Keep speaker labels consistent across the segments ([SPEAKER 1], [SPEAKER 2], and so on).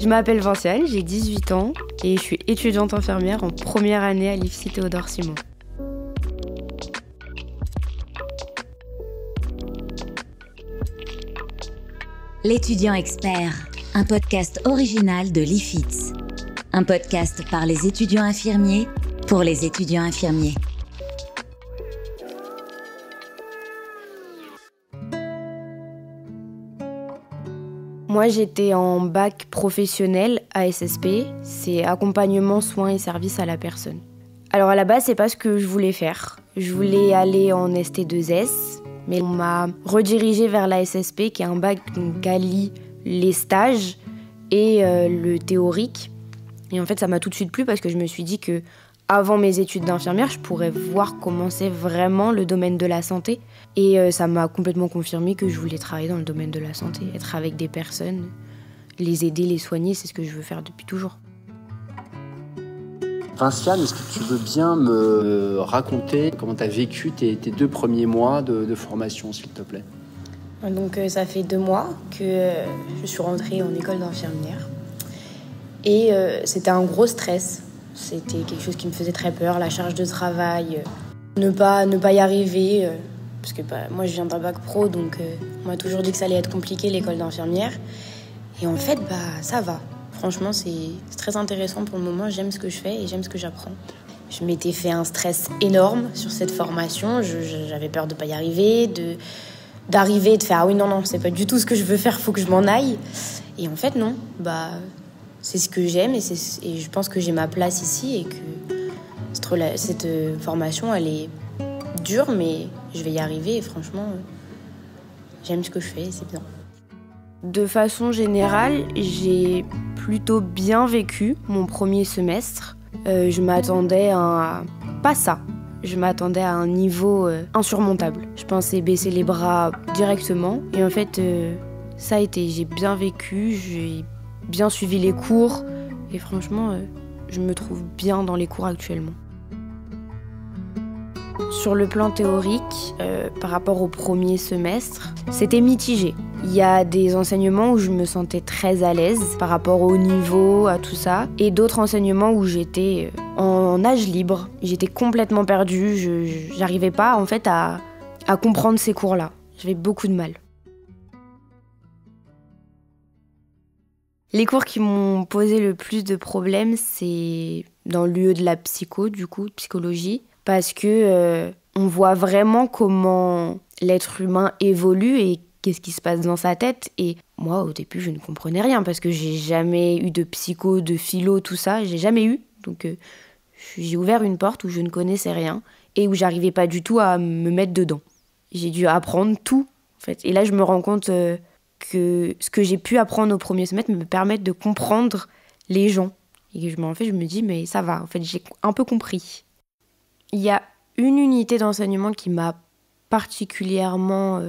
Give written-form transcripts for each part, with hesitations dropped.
[SPEAKER 1] Je m'appelle Vinciane, j'ai 18 ans et je suis étudiante infirmière en première année à l'IFSI Théodore Simon.
[SPEAKER 2] L'étudiant expert, un podcast original de l'IFITS. Un podcast par les étudiants infirmiers pour les étudiants infirmiers.
[SPEAKER 1] Moi, j'étais en bac professionnel ASSP, c'est accompagnement, soins et services à la personne. Alors à la base, c'est pas ce que je voulais faire. Je voulais aller en ST2S, mais on m'a redirigée vers la SSP, qui est un bac qui allie les stages et le théorique. Et en fait, ça m'a tout de suite plu parce que je me suis dit que avant mes études d'infirmière, je pourrais voir comment c'est vraiment le domaine de la santé. Et ça m'a complètement confirmé que je voulais travailler dans le domaine de la santé, être avec des personnes, les aider, les soigner, c'est ce que je veux faire depuis toujours.
[SPEAKER 3] Vinciane, est-ce que tu veux bien me raconter comment tu as vécu tes 2 premiers mois de formation, s'il te plaît ?
[SPEAKER 1] Donc ça fait 2 mois que je suis rentrée en école d'infirmière. Et c'était un gros stress. C'était quelque chose qui me faisait très peur, la charge de travail, ne pas y arriver. Parce que moi, je viens d'un bac pro, donc on m'a toujours dit que ça allait être compliqué, l'école d'infirmière. Et en fait, ça va. Franchement, c'est très intéressant pour le moment. J'aime ce que je fais et j'aime ce que j'apprends. Je m'étais fait un stress énorme sur cette formation. J'avais peur de ne pas y arriver, d'arriver et de faire « Ah oui, non, c'est pas du tout ce que je veux faire, faut que je m'en aille ». Et en fait, non. C'est ce que j'aime et je pense que j'ai ma place ici et que cette formation, elle est dure, mais je vais y arriver et franchement, j'aime ce que je fais et c'est bien. De façon générale, j'ai plutôt bien vécu mon premier semestre. Je m'attendais à pas ça. Je m'attendais à un niveau insurmontable. Je pensais baisser les bras directement et en fait, ça a été. J'ai bien vécu, j'ai bien suivi les cours et franchement, je me trouve bien dans les cours actuellement. Sur le plan théorique, par rapport au premier semestre, c'était mitigé. Il y a des enseignements où je me sentais très à l'aise par rapport au niveau, à tout ça, et d'autres enseignements où j'étais en nage libre. J'étais complètement perdue, j'arrivais pas en fait à comprendre ces cours-là. J'avais beaucoup de mal. Les cours qui m'ont posé le plus de problèmes, c'est dans le lieu de la psycho, du coup, psychologie, parce que on voit vraiment comment l'être humain évolue et qu'est-ce qui se passe dans sa tête. Et moi, au début, je ne comprenais rien parce que j'ai jamais eu de psycho, de philo, tout ça, j'ai jamais eu. Donc, j'ai ouvert une porte où je ne connaissais rien et où j'arrivais pas du tout à me mettre dedans. J'ai dû apprendre tout, en fait. Et là, je me rends compte que ce que j'ai pu apprendre au premier semestre me permet de comprendre les gens. Et je me dis, mais ça va, en fait, j'ai un peu compris. Il y a une unité d'enseignement qui m'a particulièrement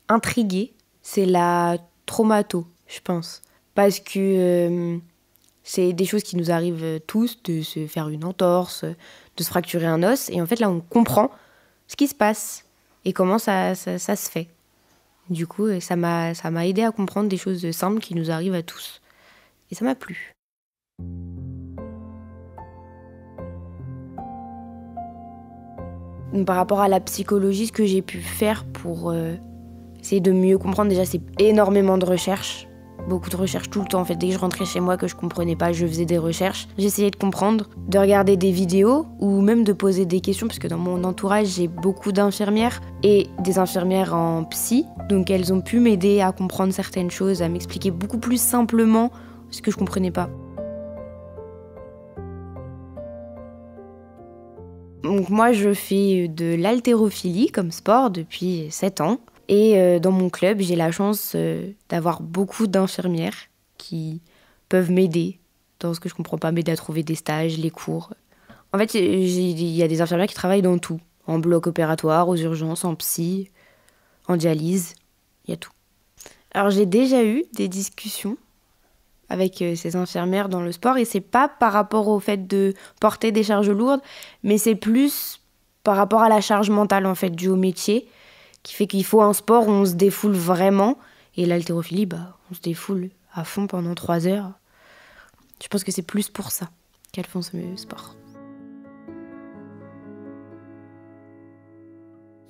[SPEAKER 1] intriguée, c'est la traumato, je pense. Parce que c'est des choses qui nous arrivent tous, de se faire une entorse, de se fracturer un os. Et en fait, là, on comprend ce qui se passe et comment ça se fait. Du coup, ça m'a aidé à comprendre des choses simples qui nous arrivent à tous. Et ça m'a plu. Par rapport à la psychologie, ce que j'ai pu faire pour essayer de mieux comprendre, déjà, c'est énormément de recherches. Beaucoup de recherches tout le temps. En fait, dès que je rentrais chez moi que je comprenais pas, je faisais des recherches. J'essayais de comprendre, de regarder des vidéos ou même de poser des questions parce que dans mon entourage, j'ai beaucoup d'infirmières et des infirmières en psy. Donc elles ont pu m'aider à comprendre certaines choses, à m'expliquer beaucoup plus simplement ce que je comprenais pas. Donc moi, je fais de l'haltérophilie comme sport depuis 7 ans. Et dans mon club, j'ai la chance d'avoir beaucoup d'infirmières qui peuvent m'aider dans ce que je comprends pas, m'aider à trouver des stages, les cours. En fait, il y a des infirmières qui travaillent dans tout. En bloc opératoire, aux urgences, en psy, en dialyse, il y a tout. Alors j'ai déjà eu des discussions avec ces infirmières dans le sport et c'est pas par rapport au fait de porter des charges lourdes, mais c'est plus par rapport à la charge mentale en fait due au métier, qui fait qu'il faut un sport où on se défoule vraiment. Et l'haltérophilie, on se défoule à fond pendant 3 heures. Je pense que c'est plus pour ça qu'elles font ce sport.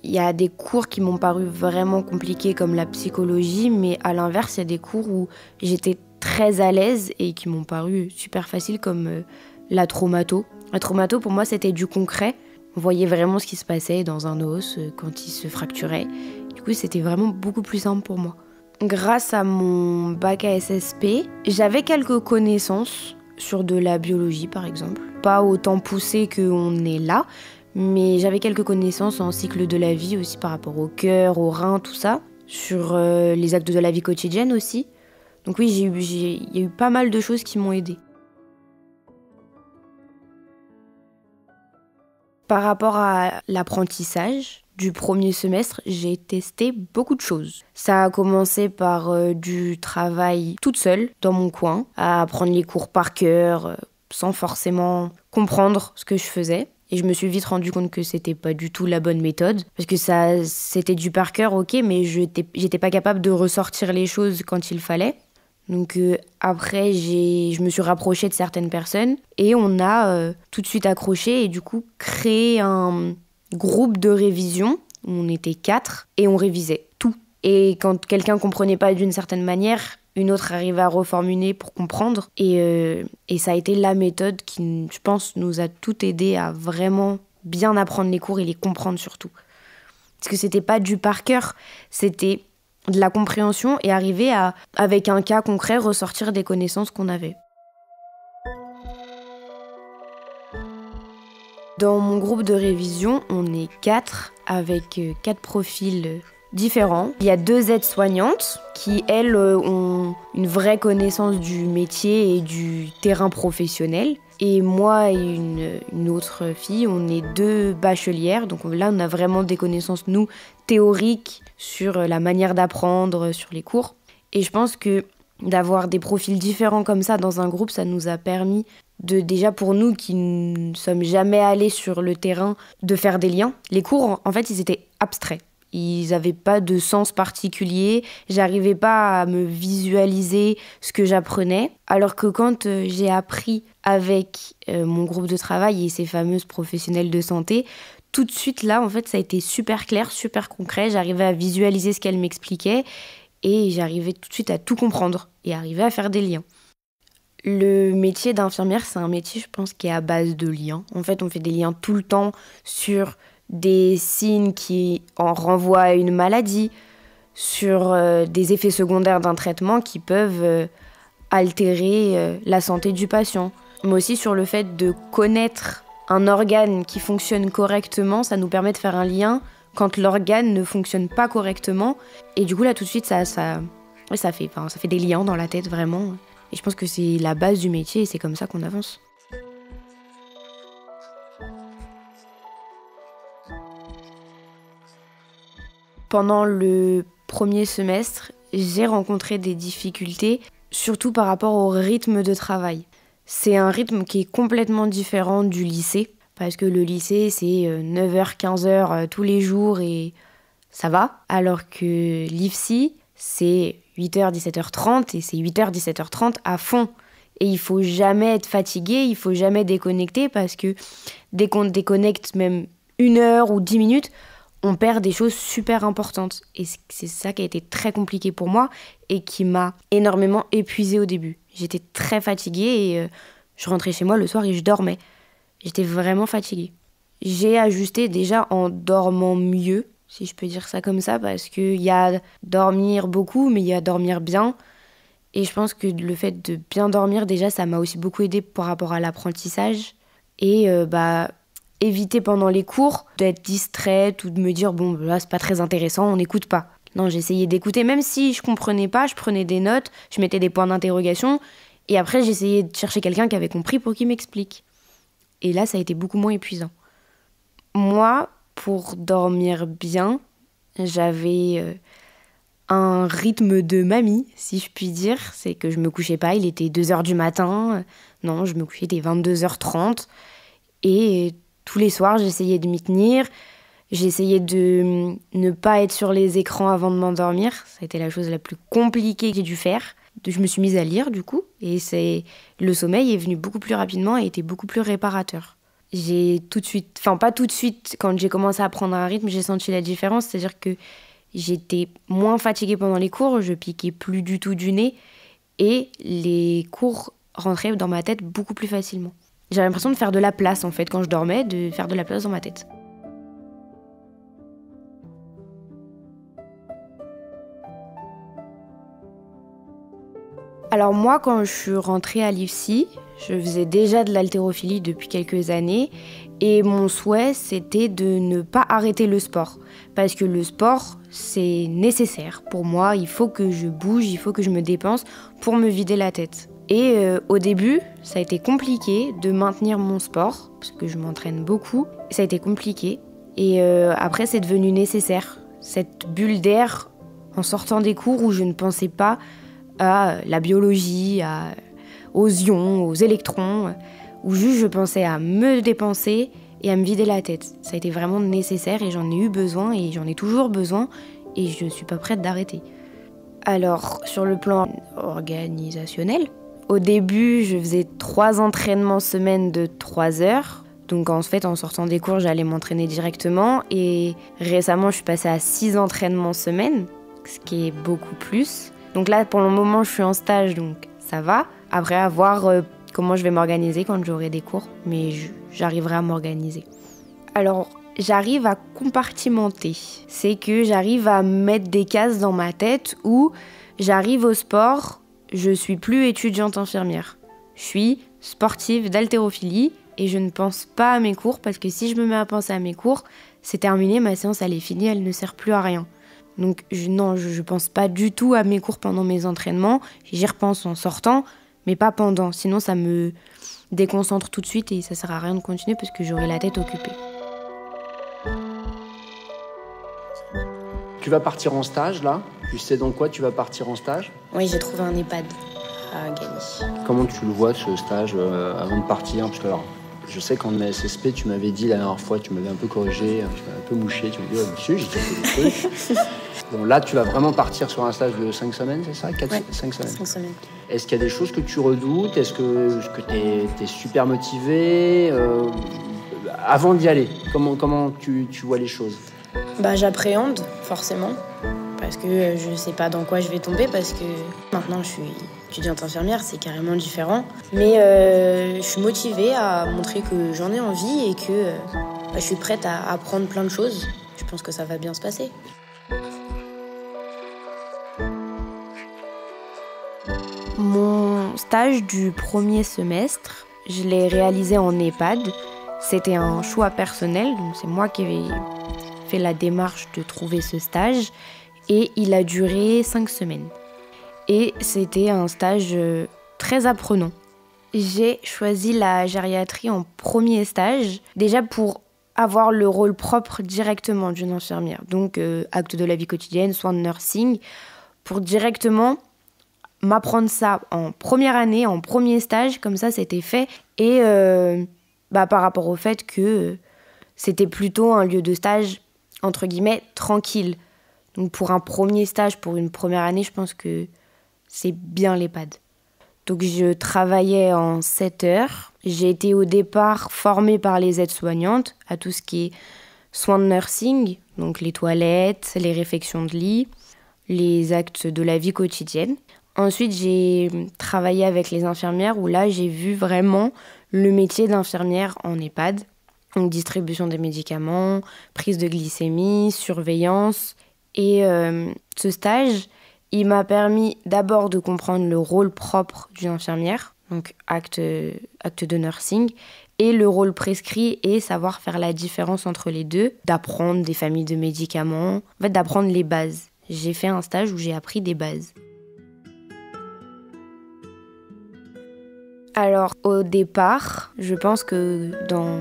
[SPEAKER 1] Il y a des cours qui m'ont paru vraiment compliqués comme la psychologie, mais à l'inverse, il y a des cours où j'étais très à l'aise et qui m'ont paru super faciles comme la traumato. La traumato, pour moi, c'était du concret. On voyait vraiment ce qui se passait dans un os quand il se fracturait. Du coup, c'était vraiment beaucoup plus simple pour moi. Grâce à mon bac à SSP, j'avais quelques connaissances sur de la biologie, par exemple. Pas autant poussées qu'on est là, mais j'avais quelques connaissances en cycle de la vie aussi par rapport au cœur, aux reins, tout ça. Sur les actes de la vie quotidienne aussi. Donc oui, il y a eu pas mal de choses qui m'ont aidée. Par rapport à l'apprentissage du premier semestre, j'ai testé beaucoup de choses. Ça a commencé par du travail toute seule, dans mon coin, à apprendre les cours par cœur, sans forcément comprendre ce que je faisais. Et je me suis vite rendu compte que c'était pas du tout la bonne méthode. Parce que c'était du par cœur, ok, mais j'étais pas capable de ressortir les choses quand il fallait. Donc après, je me suis rapprochée de certaines personnes et on a tout de suite accroché et du coup créé un groupe de révision. On était 4 et on révisait tout. Et quand quelqu'un comprenait pas d'une certaine manière, une autre arrivait à reformuler pour comprendre. Et ça a été la méthode qui, je pense, nous a tout aidé à vraiment bien apprendre les cours et les comprendre surtout. Parce que c'était pas du par cœur, c'était de la compréhension et arriver à, avec un cas concret, ressortir des connaissances qu'on avait. Dans mon groupe de révision, on est 4 avec 4 profils différents. Il y a 2 aides-soignantes qui, elles, ont une vraie connaissance du métier et du terrain professionnel. Et moi et une autre fille, on est 2 bachelières. Donc là, on a vraiment des connaissances, nous, théoriques sur la manière d'apprendre, sur les cours. Et je pense que d'avoir des profils différents comme ça dans un groupe, ça nous a permis déjà pour nous qui ne sommes jamais allés sur le terrain, de faire des liens. Les cours, en fait, ils étaient abstraits. Ils n'avaient pas de sens particulier. J'arrivais pas à me visualiser ce que j'apprenais. Alors que quand j'ai appris avec mon groupe de travail et ces fameuses professionnelles de santé, tout de suite là, en fait, ça a été super clair, super concret. J'arrivais à visualiser ce qu'elles m'expliquaient et j'arrivais tout de suite à tout comprendre et arriver à faire des liens. Le métier d'infirmière, c'est un métier, je pense, qui est à base de liens. En fait, on fait des liens tout le temps sur des signes qui en renvoient à une maladie, sur des effets secondaires d'un traitement qui peuvent altérer la santé du patient. Mais aussi sur le fait de connaître un organe qui fonctionne correctement, ça nous permet de faire un lien quand l'organe ne fonctionne pas correctement. Et du coup, là, tout de suite, ça fait des liens dans la tête, vraiment. Et je pense que c'est la base du métier et c'est comme ça qu'on avance. Pendant le premier semestre, j'ai rencontré des difficultés, surtout par rapport au rythme de travail. C'est un rythme qui est complètement différent du lycée, parce que le lycée, c'est 9h, 15h tous les jours et ça va. Alors que l'IFSI, c'est 8h, 17h30 et c'est 8h, 17h30 à fond. Et il faut jamais être fatigué, il faut jamais déconnecter parce que dès qu'on déconnecte même 1 heure ou 10 minutes, on perd des choses super importantes. Et c'est ça qui a été très compliqué pour moi et qui m'a énormément épuisée au début. J'étais très fatiguée et je rentrais chez moi le soir et je dormais. J'étais vraiment fatiguée. J'ai ajusté déjà en dormant mieux, si je peux dire ça comme ça, parce qu'il y a dormir beaucoup, mais il y a dormir bien. Et je pense que le fait de bien dormir, déjà, ça m'a aussi beaucoup aidée par rapport à l'apprentissage. Et éviter pendant les cours d'être distraite ou de me dire « bon, là, c'est pas très intéressant, on n'écoute pas ». Non, j'essayais d'écouter, même si je comprenais pas, je prenais des notes, je mettais des points d'interrogation. Et après, j'essayais de chercher quelqu'un qui avait compris pour qu'il m'explique. Et là, ça a été beaucoup moins épuisant. Moi, pour dormir bien, j'avais un rythme de mamie, si je puis dire. C'est que je me couchais pas, il était 2h du matin. Non, je me couchais dès 22h30. Et tous les soirs, j'essayais de m'y tenir. J'essayais de ne pas être sur les écrans avant de m'endormir. Ça a été la chose la plus compliquée que j'ai dû faire. je me suis mise à lire du coup, et le sommeil est venu beaucoup plus rapidement et était beaucoup plus réparateur. J'ai tout de suite, enfin pas tout de suite, quand j'ai commencé à prendre un rythme, j'ai senti la différence, c'est-à-dire que j'étais moins fatiguée pendant les cours, je piquais plus du tout du nez, et les cours rentraient dans ma tête beaucoup plus facilement. J'avais l'impression de faire de la place en fait, quand je dormais, de faire de la place dans ma tête. Alors moi, quand je suis rentrée à l'IFSI, je faisais déjà de l'haltérophilie depuis quelques années et mon souhait, c'était de ne pas arrêter le sport. Parce que le sport, c'est nécessaire pour moi. Il faut que je bouge, il faut que je me dépense pour me vider la tête. Et au début, ça a été compliqué de maintenir mon sport, parce que je m'entraîne beaucoup. Ça a été compliqué. Et après, c'est devenu nécessaire. Cette bulle d'air en sortant des cours où je ne pensais pas à la biologie, aux ions, aux électrons, où juste je pensais à me dépenser et à me vider la tête. Ça a été vraiment nécessaire et j'en ai eu besoin et j'en ai toujours besoin et je ne suis pas prête d'arrêter. Alors, sur le plan organisationnel, au début, je faisais 3 entraînements semaine de 3 heures. Donc en fait, en sortant des cours, j'allais m'entraîner directement et récemment, je suis passée à 6 entraînements semaine, ce qui est beaucoup plus. Donc là, pour le moment, je suis en stage, donc ça va. Après, à voir comment je vais m'organiser quand j'aurai des cours, mais j'arriverai à m'organiser. Alors, j'arrive à compartimenter. C'est que j'arrive à mettre des cases dans ma tête où j'arrive au sport, je suis plus étudiante infirmière. Je suis sportive d'haltérophilie et je ne pense pas à mes cours parce que si je me mets à penser à mes cours, c'est terminé, ma séance elle est finie, elle ne sert plus à rien. Donc je pense pas du tout à mes cours pendant mes entraînements. J'y repense en sortant, mais pas pendant. Sinon, ça me déconcentre tout de suite et ça sert à rien de continuer parce que j'aurai la tête occupée.
[SPEAKER 3] Tu vas partir en stage, là ? Tu sais dans quoi tu vas partir en stage ?
[SPEAKER 1] Oui, j'ai trouvé un EHPAD à Gagny.
[SPEAKER 3] Comment tu le vois, ce stage, avant de partir ? Parce que alors, je sais qu'en SSP, tu m'avais dit la dernière fois, tu m'avais un peu corrigé, tu m'avais un peu mouché, tu m'as dit « monsieur, j'ai fait des trucs ». Bon, là, tu vas vraiment partir sur un stage de 5 semaines, c'est ça ? 5 semaines.
[SPEAKER 1] 5 semaines.
[SPEAKER 3] Est-ce qu'il y a des choses que tu redoutes ? Est-ce que tu es super motivé avant d'y aller ? Comment tu vois les choses ?
[SPEAKER 1] J'appréhende, forcément, parce que je ne sais pas dans quoi je vais tomber, parce que maintenant, je suis étudiante infirmière, c'est carrément différent. Mais je suis motivée à montrer que j'en ai envie et que je suis prête à apprendre plein de choses. Je pense que ça va bien se passer. Mon stage du premier semestre, je l'ai réalisé en EHPAD. C'était un choix personnel, donc c'est moi qui ai fait la démarche de trouver ce stage. Et il a duré 5 semaines. Et c'était un stage très apprenant. J'ai choisi la gériatrie en premier stage, déjà pour avoir le rôle propre directement d'une infirmière. Donc acte de la vie quotidienne, soins de nursing, pour directement m'apprendre ça en première année, en premier stage, comme ça c'était fait. Et par rapport au fait que c'était plutôt un lieu de stage, entre guillemets, tranquille. Donc pour un premier stage, pour une première année, je pense que c'est bien l'EHPAD. Donc je travaillais en 7 heures. J'ai été au départ formée par les aides-soignantes à tout ce qui est soins de nursing, donc les toilettes, les réfections de lit, les actes de la vie quotidienne. Ensuite, j'ai travaillé avec les infirmières où là, j'ai vu vraiment le métier d'infirmière en EHPAD. Donc distribution des médicaments, prise de glycémie, surveillance. Et ce stage, il m'a permis d'abord de comprendre le rôle propre d'une infirmière, donc acte de nursing, et le rôle prescrit et savoir faire la différence entre les deux, d'apprendre des familles de médicaments, en fait d'apprendre les bases. J'ai fait un stage où j'ai appris des bases. Alors, au départ, je pense que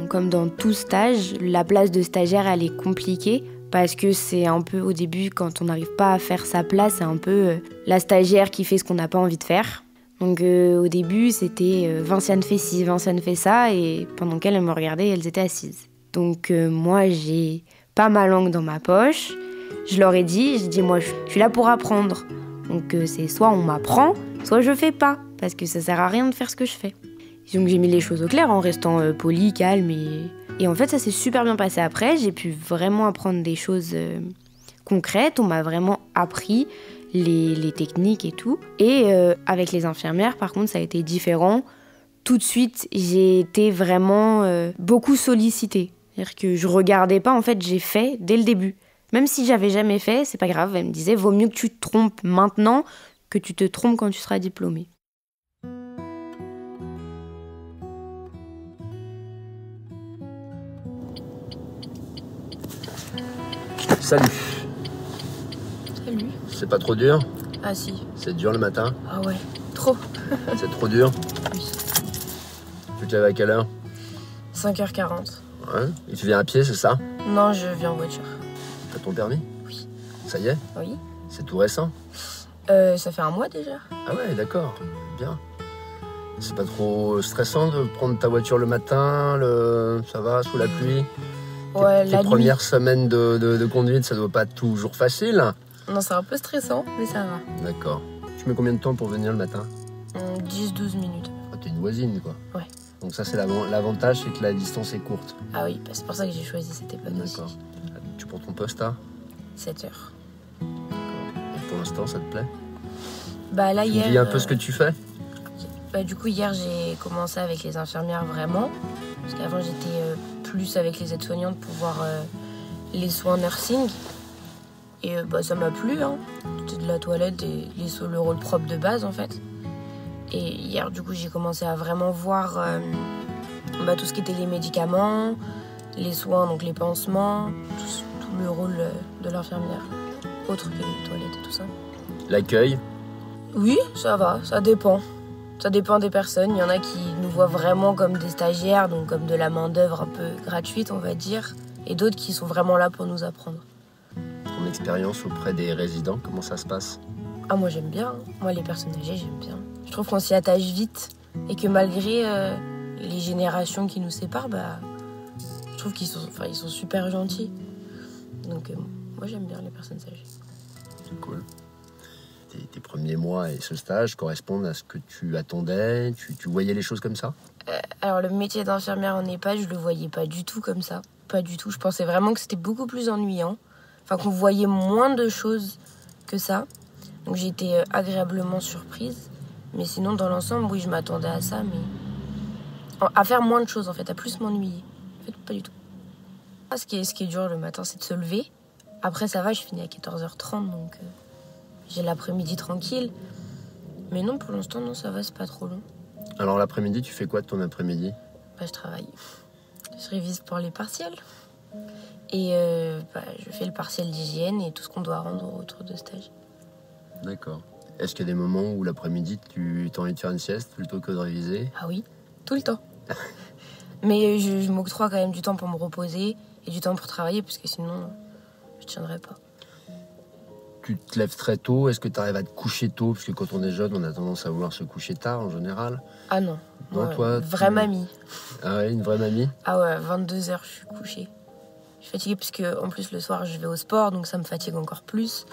[SPEAKER 1] comme dans tout stage, la place de stagiaire, elle est compliquée parce que c'est un peu, au début, quand on n'arrive pas à faire sa place, c'est un peu la stagiaire qui fait ce qu'on n'a pas envie de faire. Donc, au début, c'était Vinciane fait ci, Vinciane fait ça, et pendant qu'elles me regardaient, elles étaient assises. Donc, moi, j'ai pas ma langue dans ma poche. Je leur ai dit, moi, je suis là pour apprendre. Donc c'est soit on m'apprend, soit je fais pas, parce que ça sert à rien de faire ce que je fais. Donc j'ai mis les choses au clair en restant poli, calme et en fait ça s'est super bien passé après. J'ai pu vraiment apprendre des choses concrètes, on m'a vraiment appris les techniques et tout. Et avec les infirmières par contre ça a été différent. Tout de suite j'ai été vraiment beaucoup sollicitée. C'est-à-dire que je regardais pas, en fait j'ai fait dès le début. Même si j'avais jamais fait, c'est pas grave, elle me disait vaut mieux que tu te trompes maintenant que tu te trompes quand tu seras diplômée.
[SPEAKER 3] Salut.
[SPEAKER 1] Salut.
[SPEAKER 3] C'est pas trop dur?
[SPEAKER 1] Ah si.
[SPEAKER 3] C'est dur le matin?
[SPEAKER 1] Ah ouais, trop.
[SPEAKER 3] C'est trop dur?
[SPEAKER 1] Oui.
[SPEAKER 3] Tu te lèves à quelle heure?
[SPEAKER 1] 5h40.
[SPEAKER 3] Ouais. Et tu viens à pied, c'est ça?
[SPEAKER 1] Non, je viens en voiture.
[SPEAKER 3] T'as ton permis?
[SPEAKER 1] Oui.
[SPEAKER 3] Ça y est?
[SPEAKER 1] Oui.
[SPEAKER 3] C'est tout récent?
[SPEAKER 1] Ça fait un mois déjà.
[SPEAKER 3] Ah ouais, d'accord. Bien. C'est pas trop stressant de prendre ta voiture le matin, ça va, sous la pluie?
[SPEAKER 1] Ouais,
[SPEAKER 3] Tes
[SPEAKER 1] la nuit.
[SPEAKER 3] premières semaines de conduite, ça doit pas être toujours facile.
[SPEAKER 1] Non, c'est un peu stressant, mais ça va.
[SPEAKER 3] D'accord. Tu mets combien de temps pour venir le matin?
[SPEAKER 1] 10-12 minutes.
[SPEAKER 3] Ah, t'es une voisine, quoi.
[SPEAKER 1] Ouais.
[SPEAKER 3] Donc ça, c'est l'avantage, c'est que la distance est courte.
[SPEAKER 1] Ah oui, c'est pour ça que j'ai choisi cette époque aussi.
[SPEAKER 3] D'accord. Tu prends ton poste à
[SPEAKER 1] 7 heures.
[SPEAKER 3] Et pour l'instant, ça te plaît?
[SPEAKER 1] Bah là,
[SPEAKER 3] Tu
[SPEAKER 1] hier...
[SPEAKER 3] me dis un peu ce que tu fais?
[SPEAKER 1] Bah, du coup, hier, j'ai commencé avec les infirmières vraiment. Parce qu'avant, j'étais plus avec les aides-soignantes pour voir les soins nursing. Et bah, ça m'a plu, hein. C'était de la toilette et le rôle propre de base, en fait. Et hier, du coup, j'ai commencé à vraiment voir tout ce qui était les médicaments, les soins, donc les pansements, tout le rôle de l'infirmière, autre que les toilettes et tout ça.
[SPEAKER 3] L'accueil?
[SPEAKER 1] Oui, ça va, ça dépend. Ça dépend des personnes. Il y en a qui nous voient vraiment comme des stagiaires, donc comme de la main-d'œuvre un peu gratuite, on va dire. Et d'autres qui sont vraiment là pour nous apprendre.
[SPEAKER 3] Ton expérience auprès des résidents, comment ça se passe?
[SPEAKER 1] Ah, moi j'aime bien. Moi, les personnes âgées, j'aime bien. Je trouve qu'on s'y attache vite. Et que malgré les générations qui nous séparent, je trouve qu'ils sont super gentils. Donc moi j'aime bien les personnes âgées.
[SPEAKER 3] C'est cool. Tes premiers mois et ce stage correspondent à ce que tu attendais? Tu voyais les choses comme ça?
[SPEAKER 1] Alors le métier d'infirmière en EHPAD, je le voyais pas du tout comme ça. Pas du tout. Je pensais vraiment que c'était beaucoup plus ennuyant. Enfin, qu'on voyait moins de choses que ça. Donc j'ai été agréablement surprise. Mais sinon, dans l'ensemble, oui, je m'attendais à ça, mais... à faire moins de choses, en fait, à plus m'ennuyer. En fait, pas du tout. Ce qui est dur le matin, c'est de se lever. Après, ça va, je finis à 14h30, donc j'ai l'après-midi tranquille. Mais non, pour l'instant, non, ça va, c'est pas trop long.
[SPEAKER 3] Alors l'après-midi, tu fais quoi de ton après-midi?
[SPEAKER 1] Je travaille. Je révise pour les partiels. Et je fais le partiel d'hygiène et tout ce qu'on doit rendre autour de stage.
[SPEAKER 3] D'accord. Est-ce qu'il y a des moments où l'après-midi, tu as envie de faire une sieste plutôt que de réviser?
[SPEAKER 1] Ah oui, tout le temps. Mais je m'octroie quand même du temps pour me reposer et du temps pour travailler, parce que sinon, je tiendrais pas.
[SPEAKER 3] Tu te lèves très tôt, est-ce que tu arrives à te coucher tôt? Parce que quand on est jeune, on a tendance à vouloir se coucher tard en général.
[SPEAKER 1] Ah non,
[SPEAKER 3] Non,
[SPEAKER 1] ouais,
[SPEAKER 3] toi,
[SPEAKER 1] vraie mamie.
[SPEAKER 3] Ah ouais, une vraie mamie?
[SPEAKER 1] Ah ouais, 22h, je suis couchée. Je suis fatiguée parce que, en plus, le soir, je vais au sport, donc ça me fatigue encore plus.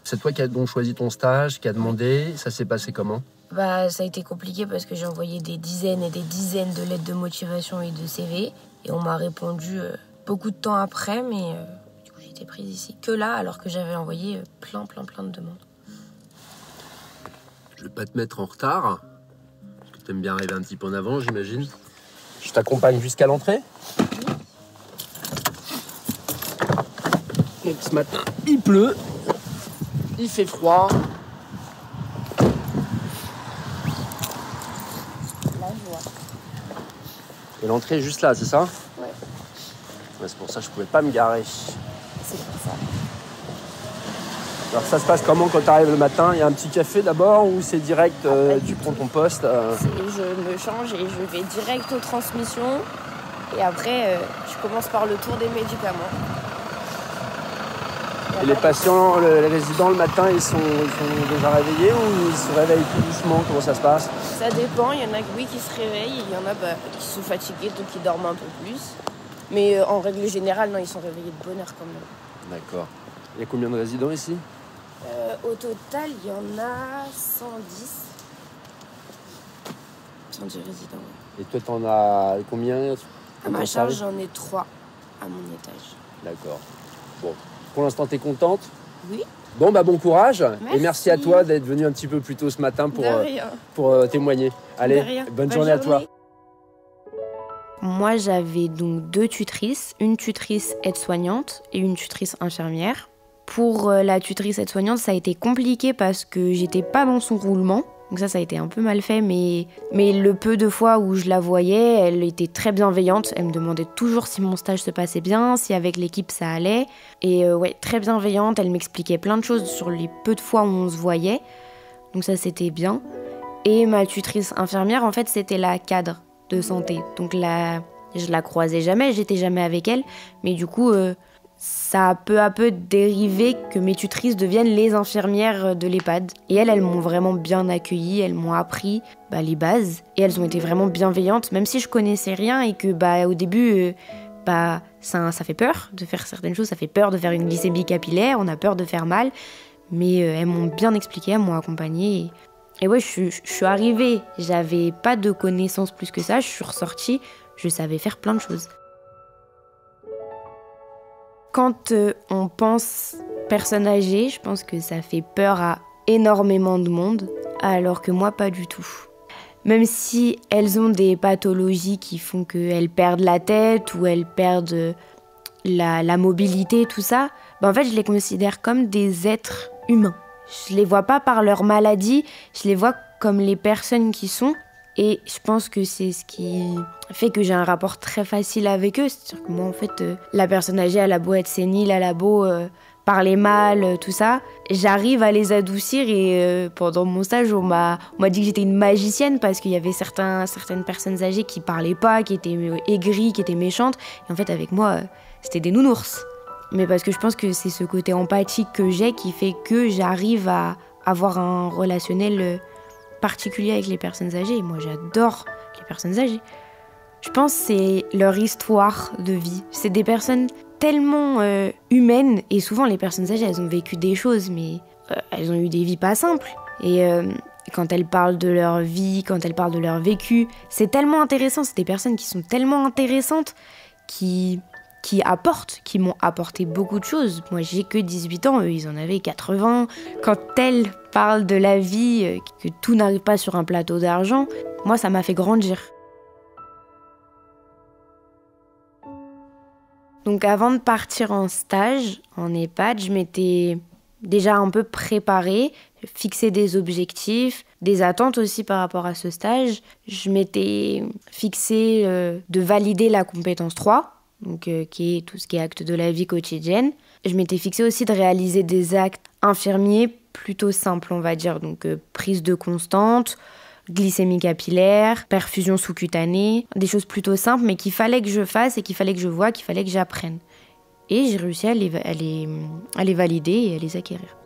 [SPEAKER 3] C'est toi qui as donc choisi ton stage, qui a demandé. Ça s'est passé comment?
[SPEAKER 1] Ça a été compliqué parce que j'ai envoyé des dizaines et des dizaines de lettres de motivation et de CV. Et on m'a répondu beaucoup de temps après, mais du coup, j'ai été prise ici que là, alors que j'avais envoyé plein de demandes.
[SPEAKER 3] Je vais pas te mettre en retard, parce que t'aimes bien arriver un petit peu en avant, j'imagine. Je t'accompagne jusqu'à l'entrée. Donc ce matin, il pleut. Il fait froid.
[SPEAKER 1] Là, je vois.
[SPEAKER 3] Et l'entrée est juste là, c'est ça?
[SPEAKER 1] Ouais.
[SPEAKER 3] C'est pour ça que je pouvais pas me garer.
[SPEAKER 1] C'est pour ça.
[SPEAKER 3] Alors ça se passe comment quand tu arrives le matin? Il y a un petit café d'abord ou c'est direct, tu prends ton poste
[SPEAKER 1] Je me change et je vais direct aux transmissions. Et après, je commence par le tour des médicaments.
[SPEAKER 3] Et les patients, les résidents le matin, ils sont déjà réveillés ou ils se réveillent tout doucement? Comment ça se passe?
[SPEAKER 1] Ça dépend, il y en a qui se réveillent et il y en a qui sont fatigués, donc qui dorment un peu plus. Mais en règle générale, non, ils sont réveillés de bonne heure quand même.
[SPEAKER 3] D'accord. Il y a combien de résidents ici?
[SPEAKER 1] Au total, il y en a 110. 110 résidents.
[SPEAKER 3] Et toi, t'en as combien
[SPEAKER 1] À ma charge, j'en ai 3 à mon étage.
[SPEAKER 3] D'accord. Bon, pour l'instant, t'es contente?
[SPEAKER 1] Oui.
[SPEAKER 3] Bon, bon courage.
[SPEAKER 1] Merci.
[SPEAKER 3] Et merci à toi d'être venu un petit peu plus tôt ce matin pour témoigner. Allez, bonne journée à toi.
[SPEAKER 1] Moi, j'avais donc 2 tutrices, une tutrice aide-soignante et une tutrice infirmière. Pour la tutrice aide-soignante, ça a été compliqué parce que j'étais pas dans son roulement. Donc ça a été un peu mal fait, mais le peu de fois où je la voyais, elle était très bienveillante. Elle me demandait toujours si mon stage se passait bien, si avec l'équipe ça allait. Et très bienveillante, elle m'expliquait plein de choses sur les peu de fois où on se voyait. Donc ça, c'était bien. Et ma tutrice infirmière, en fait, c'était la cadre de santé. Donc là, je la croisais jamais, j'étais jamais avec elle. Mais du coup, ça a peu à peu dérivé que mes tutrices deviennent les infirmières de l'EHPAD. Et elles m'ont vraiment bien accueillie, elles m'ont appris les bases. Et elles ont été vraiment bienveillantes, même si je connaissais rien et que au début, ça fait peur de faire certaines choses. Ça fait peur de faire une glycémie capillaire, on a peur de faire mal. Mais elles m'ont bien expliqué, elles m'ont accompagnée. Et ouais, je suis arrivée, j'avais pas de connaissances plus que ça. Je suis ressortie, je savais faire plein de choses. Quand on pense personne âgée, je pense que ça fait peur à énormément de monde, alors que moi, pas du tout. Même si elles ont des pathologies qui font qu'elles perdent la tête ou elles perdent la mobilité, tout ça, en fait, je les considère comme des êtres humains. Je les vois pas par leur maladie, je les vois comme les personnes qui sont. Et je pense que c'est ce qui fait que j'ai un rapport très facile avec eux. C'est-à-dire que moi, en fait, la personne âgée, elle a beau être sénile, elle a beau parler mal, tout ça, j'arrive à les adoucir. Et pendant mon stage, on m'a dit que j'étais une magicienne parce qu'il y avait certaines personnes âgées qui parlaient pas, qui étaient aigries, qui étaient méchantes. Et en fait, avec moi, c'était des nounours. Mais parce que je pense que c'est ce côté empathique que j'ai qui fait que j'arrive à avoir un relationnel particulier avec les personnes âgées. Et moi, j'adore les personnes âgées. Je pense que c'est leur histoire de vie. C'est des personnes tellement humaines. Et souvent, les personnes âgées, elles ont vécu des choses, mais elles ont eu des vies pas simples. Et quand elles parlent de leur vie, quand elles parlent de leur vécu, c'est tellement intéressant. C'est des personnes qui sont tellement intéressantes, qui m'ont apporté beaucoup de choses. Moi, j'ai que 18 ans, eux, ils en avaient 80. Quand elles parlent de la vie, que tout n'arrive pas sur un plateau d'argent, moi, ça m'a fait grandir. Donc, avant de partir en stage, en EHPAD, je m'étais déjà un peu préparée, fixé des objectifs, des attentes aussi par rapport à ce stage. Je m'étais fixé de valider la compétence 3, donc, qui est tout ce qui est acte de la vie quotidienne. Je m'étais fixé aussi de réaliser des actes infirmiers plutôt simples, on va dire. Donc, prise de constante, glycémie capillaire, perfusion sous-cutanée, des choses plutôt simples, mais qu'il fallait que je fasse et qu'il fallait que je voie, qu'il fallait que j'apprenne. Et j'ai réussi à les valider et à les acquérir.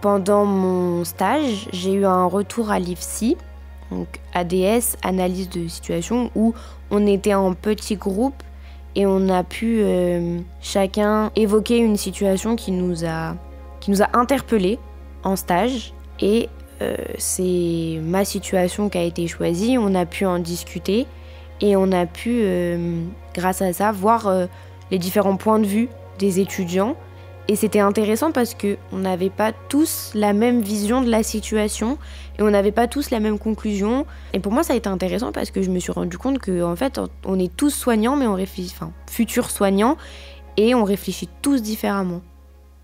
[SPEAKER 1] Pendant mon stage, j'ai eu un retour à l'IFSI. Donc ADS, analyse de situation, où on était en petits groupes et on a pu chacun évoquer une situation qui nous a interpellés en stage. Et c'est ma situation qui a été choisie, on a pu en discuter et on a pu, grâce à ça, voir les différents points de vue des étudiants. Et c'était intéressant parce qu'on n'avait pas tous la même vision de la situation et on n'avait pas tous la même conclusion. Et pour moi, ça a été intéressant parce que je me suis rendu compte qu'en fait, on est tous soignants, mais on réfléchit, futurs soignants, et on réfléchit tous différemment.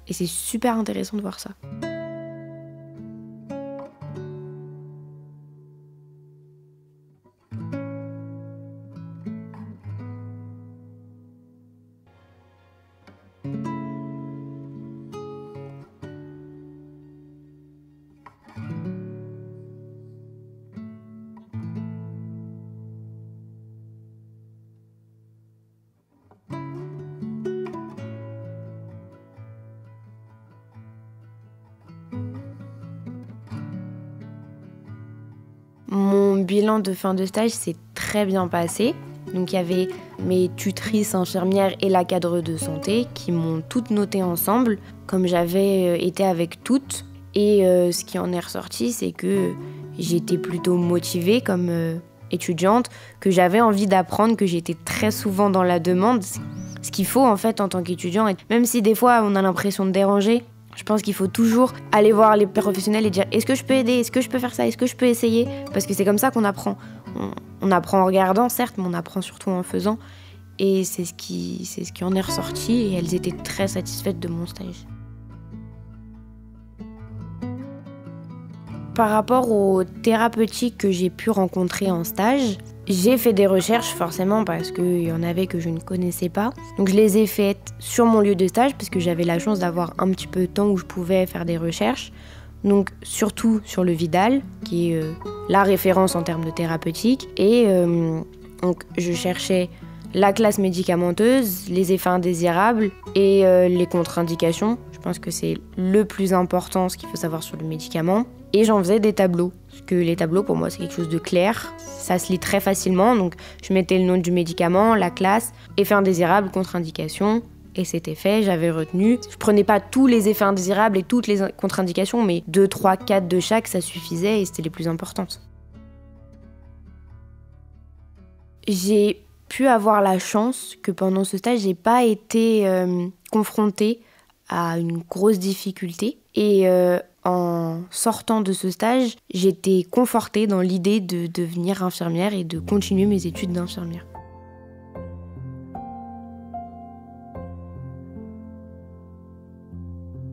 [SPEAKER 1] Et c'est super intéressant de voir ça. Mon bilan de fin de stage s'est très bien passé. Donc il y avait mes tutrices infirmières et la cadre de santé qui m'ont toutes notées ensemble, comme j'avais été avec toutes. Et ce qui en est ressorti, c'est que j'étais plutôt motivée comme étudiante, que j'avais envie d'apprendre, que j'étais très souvent dans la demande. Ce qu'il faut en fait en tant qu'étudiant, même si des fois on a l'impression de déranger, je pense qu'il faut toujours aller voir les professionnels et dire « Est-ce que je peux aider ? Est-ce que je peux faire ça ? Est-ce que je peux essayer ?» Parce que c'est comme ça qu'on apprend. On apprend en regardant, certes, mais on apprend surtout en faisant. Et c'est ce qui en est ressorti. Et elles étaient très satisfaites de mon stage. Par rapport aux thérapeutiques que j'ai pu rencontrer en stage, j'ai fait des recherches forcément parce qu'il y en avait que je ne connaissais pas. Donc je les ai faites sur mon lieu de stage parce que j'avais la chance d'avoir un petit peu de temps où je pouvais faire des recherches. Donc surtout sur le Vidal, qui est la référence en termes de thérapeutique. Et donc je cherchais la classe médicamenteuse, les effets indésirables et les contre-indications. Je pense que c'est le plus important, ce qu'il faut savoir sur le médicament. Et j'en faisais des tableaux, parce que les tableaux pour moi c'est quelque chose de clair, ça se lit très facilement, donc je mettais le nom du médicament, la classe, effets indésirables, contre-indications, et c'était fait, j'avais retenu. Je prenais pas tous les effets indésirables et toutes les contre-indications, mais 2, 3, 4 de chaque, ça suffisait et c'était les plus importantes. J'ai pu avoir la chance que pendant ce stage, j'ai pas été confrontée à une grosse difficulté, et en sortant de ce stage, j'étais confortée dans l'idée de devenir infirmière et de continuer mes études d'infirmière.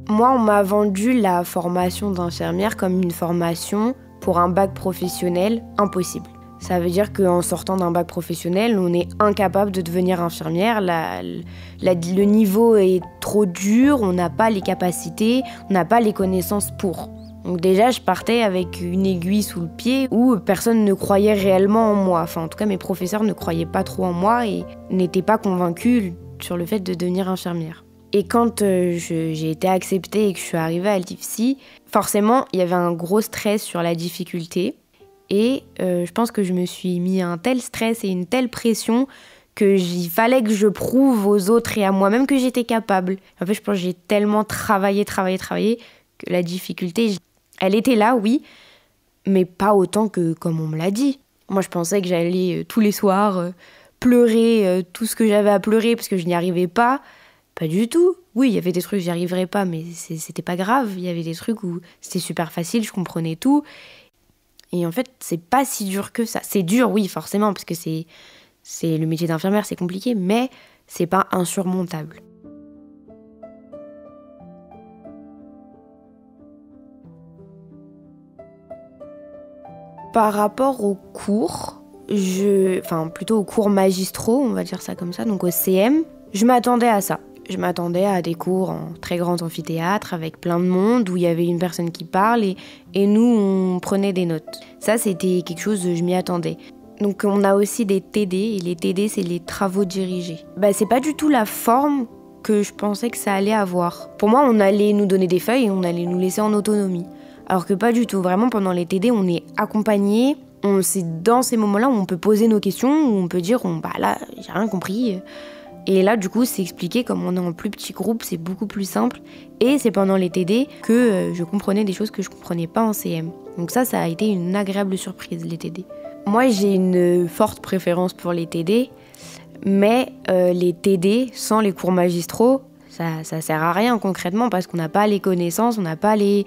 [SPEAKER 1] Moi, on m'a vendu la formation d'infirmière comme une formation pour un bac professionnel impossible. Ça veut dire qu'en sortant d'un bac professionnel, on est incapable de devenir infirmière. Le niveau est trop dur, on n'a pas les capacités, on n'a pas les connaissances pour. Donc déjà, je partais avec une aiguille sous le pied où personne ne croyait réellement en moi. Enfin, en tout cas, mes professeurs ne croyaient pas trop en moi et n'étaient pas convaincus sur le fait de devenir infirmière. Et quand j'ai été acceptée et que je suis arrivée à l'IFSI, forcément, il y avait un gros stress sur la difficulté. Et je pense que je me suis mis un tel stress et une telle pression qu'il fallait que je prouve aux autres et à moi-même que j'étais capable. En fait, je pense que j'ai tellement travaillé que la difficulté, elle était là, oui, mais pas autant que comme on me l'a dit. Moi, je pensais que j'allais tous les soirs pleurer tout ce que j'avais à pleurer parce que je n'y arrivais pas. Pas du tout. Oui, il y avait des trucs où j'y arriverais pas, mais c'était pas grave. Il y avait des trucs où c'était super facile, je comprenais tout. Et en fait, c'est pas si dur que ça. C'est dur, oui, forcément, parce que c'est le métier d'infirmière, c'est compliqué, mais c'est pas insurmontable. Par rapport aux cours, plutôt aux cours magistraux, on va dire ça comme ça, donc au CM, je m'attendais à ça. Je m'attendais à des cours en très grand amphithéâtre avec plein de monde où il y avait une personne qui parle et nous, on prenait des notes. Ça, c'était quelque chose, je m'y attendais. Donc on a aussi des TD et les TD, c'est les travaux dirigés. C'est pas du tout la forme que je pensais que ça allait avoir. Pour moi, on allait nous donner des feuilles et on allait nous laisser en autonomie. Alors que pas du tout. Vraiment, pendant les TD, on est accompagné, C'est dans ces moments-là où on peut poser nos questions, où on peut dire là, j'ai rien compris. Et là, du coup, c'est expliqué, comme on est en plus petit groupe, c'est beaucoup plus simple. Et c'est pendant les TD que je comprenais des choses que je comprenais pas en CM. Donc ça a été une agréable surprise, les TD. Moi, j'ai une forte préférence pour les TD, mais les TD, sans les cours magistraux, ça sert à rien concrètement parce qu'on n'a pas les connaissances, on n'a pas les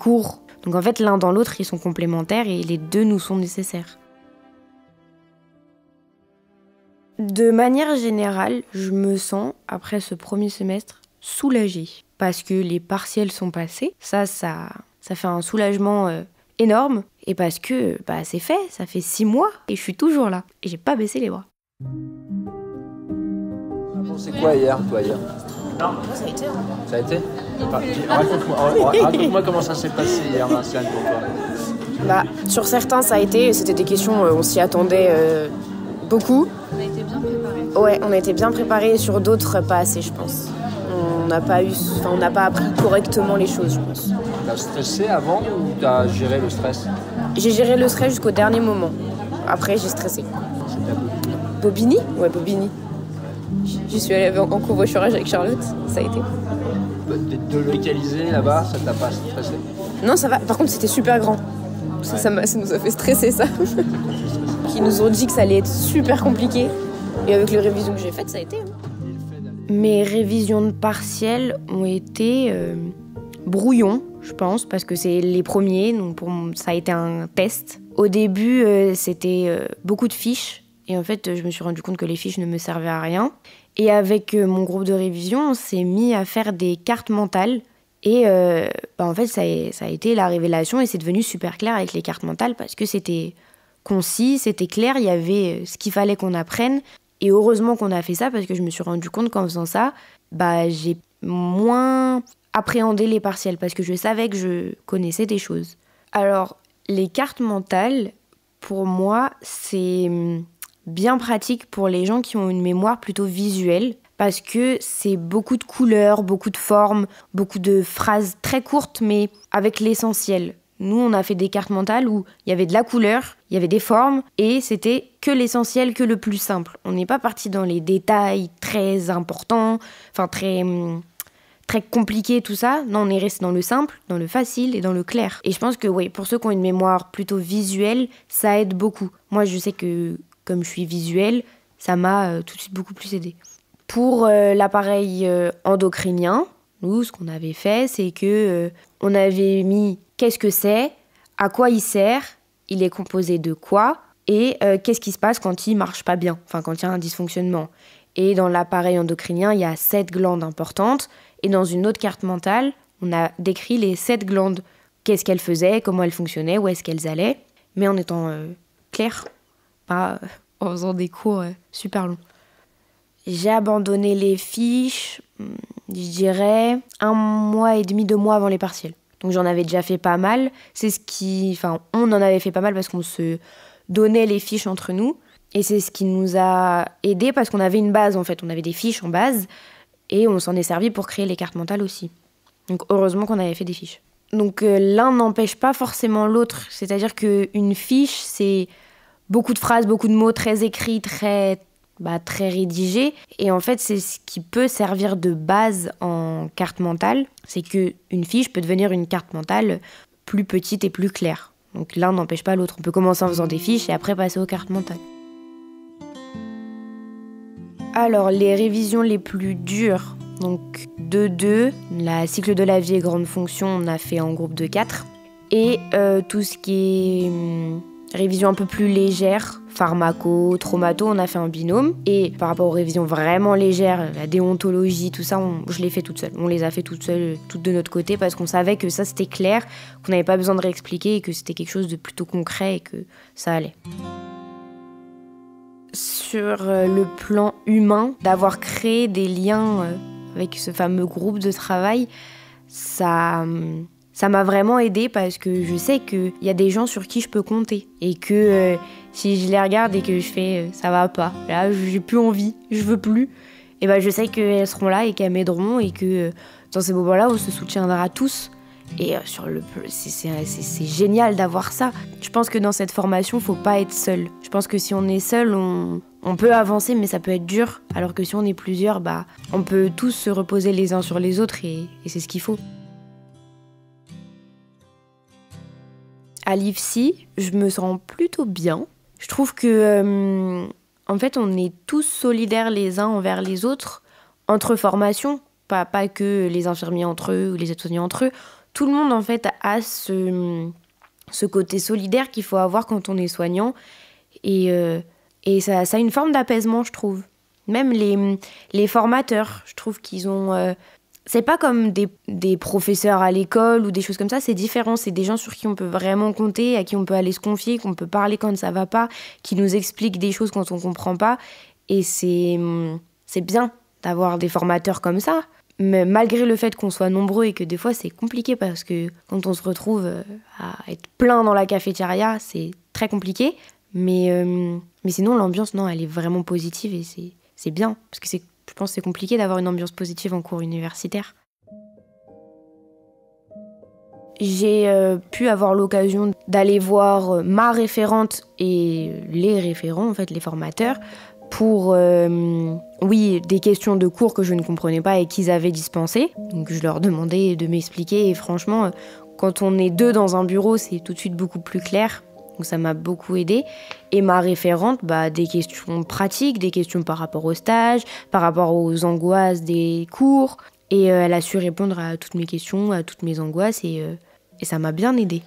[SPEAKER 1] cours. Donc en fait, l'un dans l'autre, ils sont complémentaires et les deux nous sont nécessaires. De manière générale, je me sens, après ce premier semestre, soulagée. Parce que les partiels sont passés. Ça fait un soulagement énorme. Et parce que c'est fait, ça fait 6 mois et je suis toujours là. Et j'ai pas baissé les bras.
[SPEAKER 3] C'est quoi hier, toi, hier ?
[SPEAKER 1] Non, ça a été.
[SPEAKER 3] Ça a été ? Raconte-moi comment ça s'est passé hier, Martial, pour toi.
[SPEAKER 1] Sur certains, ça a été. C'était des questions, on s'y attendait beaucoup.
[SPEAKER 4] On a été bien préparés.
[SPEAKER 1] Ouais, on a été bien préparés. Sur d'autres, pas assez, je pense. On n'a pas appris correctement les choses, je pense.
[SPEAKER 3] T'as stressé avant ou t'as géré le stress ?
[SPEAKER 1] J'ai géré le stress jusqu'au dernier moment. Après, j'ai stressé.
[SPEAKER 3] C'était à
[SPEAKER 1] Bobigny ? Ouais, Bobigny. Je suis allée en covoiturage avec Charlotte, ça a été.
[SPEAKER 3] De localiser là-bas, ça t'a pas stressé ?
[SPEAKER 1] Non, ça va. Par contre, c'était super grand. Ça nous a fait stresser, ça. Ils nous ont dit que ça allait être super compliqué. Et avec les révisions que j'ai faites, ça a été. Mes révisions de partiels ont été brouillons, je pense, parce que c'est les premiers, donc ça a été un test. Au début, c'était beaucoup de fiches. Et en fait, je me suis rendu compte que les fiches ne me servaient à rien. Et avec mon groupe de révision, on s'est mis à faire des cartes mentales. Et en fait, ça a été la révélation et c'est devenu super clair avec les cartes mentales parce que c'était concis, c'était clair, il y avait ce qu'il fallait qu'on apprenne. Et heureusement qu'on a fait ça parce que je me suis rendu compte qu'en faisant ça, j'ai moins appréhendé les partiels parce que je savais que je connaissais des choses. Alors, les cartes mentales, pour moi, c'est bien pratique pour les gens qui ont une mémoire plutôt visuelle parce que c'est beaucoup de couleurs, beaucoup de formes, beaucoup de phrases très courtes mais avec l'essentiel. Nous, on a fait des cartes mentales où il y avait de la couleur, il y avait des formes et c'était que l'essentiel, que le plus simple. On n'est pas parti dans les détails très importants, très compliqués, tout ça. Non, on est resté dans le simple, dans le facile et dans le clair. Et je pense que pour ceux qui ont une mémoire plutôt visuelle, ça aide beaucoup. Moi, je sais que comme je suis visuelle, ça m'a tout de suite beaucoup plus aidée. Pour l'appareil endocrinien, nous, ce qu'on avait fait, c'est que on avait mis qu'est-ce que c'est, à quoi il sert, il est composé de quoi, et qu'est-ce qui se passe quand il marche pas bien, quand il y a un dysfonctionnement. Et dans l'appareil endocrinien, il y a 7 glandes importantes, et dans une autre carte mentale, on a décrit les 7 glandes, qu'est-ce qu'elles faisaient, comment elles fonctionnaient, où est-ce qu'elles allaient, mais en étant clair, pas en faisant des cours super longs. J'ai abandonné les fiches, je dirais 1 mois et demi, 2 mois avant les partiels. Donc j'en avais déjà fait pas mal. On en avait fait pas mal parce qu'on se donnait les fiches entre nous. Et c'est ce qui nous a aidés parce qu'on avait une base en fait. On avait des fiches en base et on s'en est servi pour créer les cartes mentales aussi. Donc heureusement qu'on avait fait des fiches. Donc l'un n'empêche pas forcément l'autre. C'est-à-dire qu'une fiche, c'est beaucoup de phrases, beaucoup de mots très écrits, très rédigés. Et en fait, c'est ce qui peut servir de base en carte mentale. C'est qu'une fiche peut devenir une carte mentale plus petite et plus claire. Donc l'un n'empêche pas l'autre. On peut commencer en faisant des fiches et après passer aux cartes mentales. Alors, les révisions les plus dures, donc 2-2, la cycle de la vie et grande fonction, on a fait en groupe de 4. Et tout ce qui est révision un peu plus légère, pharmaco, traumato, on a fait en binôme. Et par rapport aux révisions vraiment légères, la déontologie, tout ça, je l'ai fait toute seule. On les a fait toutes seules, toutes de notre côté, parce qu'on savait que ça c'était clair, qu'on n'avait pas besoin de réexpliquer et que c'était quelque chose de plutôt concret et que ça allait. Sur le plan humain, d'avoir créé des liens avec ce fameux groupe de travail, ça m'a vraiment aidée parce que je sais qu'il y a des gens sur qui je peux compter et que si je les regarde et que je fais ça va pas, là j'ai plus envie, je veux plus, et je sais qu'elles seront là et qu'elles m'aideront et que dans ces moments-là on se soutiendra tous Et c'est génial d'avoir ça. Je pense que dans cette formation, faut pas être seul. Je pense que si on est seul, on peut avancer, mais ça peut être dur. Alors que si on est plusieurs, on peut tous se reposer les uns sur les autres et c'est ce qu'il faut. À l'IFSI, je me sens plutôt bien. Je trouve que, en fait, on est tous solidaires les uns envers les autres entre formations. Pas que les infirmiers entre eux ou les aides-soignants entre eux. Tout le monde, en fait, a ce côté solidaire qu'il faut avoir quand on est soignant. Et ça a une forme d'apaisement, je trouve. Même les formateurs, je trouve qu'ils ont... c'est pas comme des professeurs à l'école ou des choses comme ça, c'est différent. C'est des gens sur qui on peut vraiment compter, à qui on peut aller se confier, qu'on peut parler quand ça va pas, qui nous expliquent des choses quand on comprend pas. Et c'est bien d'avoir des formateurs comme ça. Mais malgré le fait qu'on soit nombreux et que des fois c'est compliqué parce que quand on se retrouve à être plein dans la cafétéria, c'est très compliqué. Mais sinon l'ambiance, non, elle est vraiment positive et c'est bien. Parce que je pense que c'est compliqué d'avoir une ambiance positive en cours universitaire. J'ai pu avoir l'occasion d'aller voir ma référente et les référents, en fait les formateurs, pour des questions de cours que je ne comprenais pas et qu'ils avaient dispensées. Donc je leur demandais de m'expliquer et franchement, quand on est 2 dans un bureau, c'est tout de suite beaucoup plus clair. Donc ça m'a beaucoup aidée. Et ma référente, des questions pratiques, des questions par rapport au stage, par rapport aux angoisses des cours. Et elle a su répondre à toutes mes questions, à toutes mes angoisses et ça m'a bien aidée.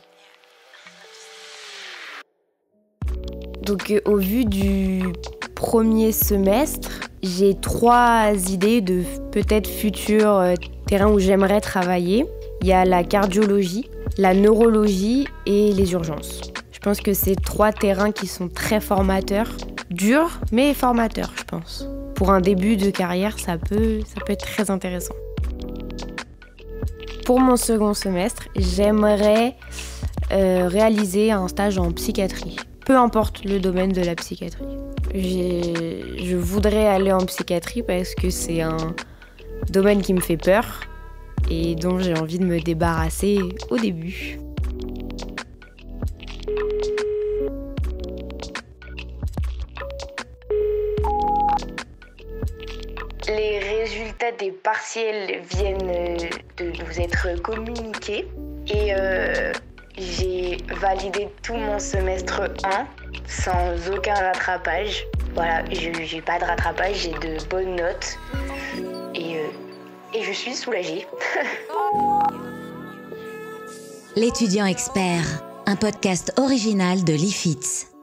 [SPEAKER 1] Donc au vu du premier semestre, j'ai 3 idées de peut-être futurs terrains où j'aimerais travailler. Il y a la cardiologie, la neurologie et les urgences. Je pense que c'est 3 terrains qui sont très formateurs, durs mais formateurs, je pense. Pour un début de carrière, ça peut être très intéressant. Pour mon second semestre, j'aimerais réaliser un stage en psychiatrie. Peu importe le domaine de la psychiatrie. Je voudrais aller en psychiatrie parce que c'est un domaine qui me fait peur et dont j'ai envie de me débarrasser au début. Les résultats des partiels viennent de nous être communiqués et j'ai validé tout mon semestre 1 sans aucun rattrapage. Voilà, j'ai pas de rattrapage, j'ai de bonnes notes et je suis soulagée.
[SPEAKER 2] L'étudiant expert, un podcast original de l'IFITS.